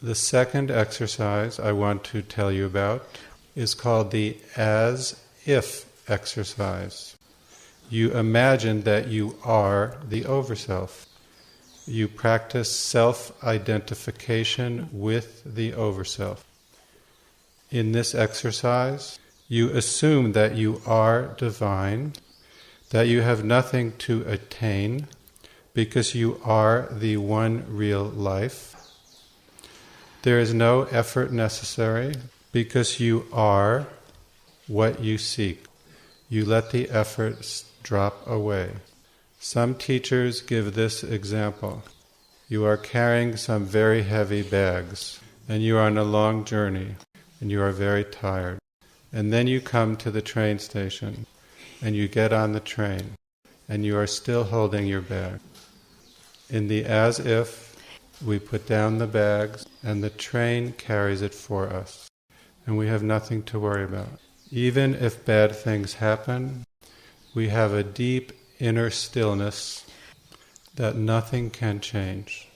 The second exercise I want to tell you about is called the as-if exercise. You imagine that you are the Overself. You practice self-identification with the Overself. In this exercise, you assume that you are divine, that you have nothing to attain, because you are the one real life. There is no effort necessary, because you are what you seek. You let the efforts drop away. Some teachers give this example. You are carrying some very heavy bags, and you are on a long journey, and you are very tired. And then you come to the train station, and you get on the train, and you are still holding your bag. In the as-if, we put down the bags, and the train carries it for us, and we have nothing to worry about. Even if bad things happen, we have a deep inner stillness that nothing can change.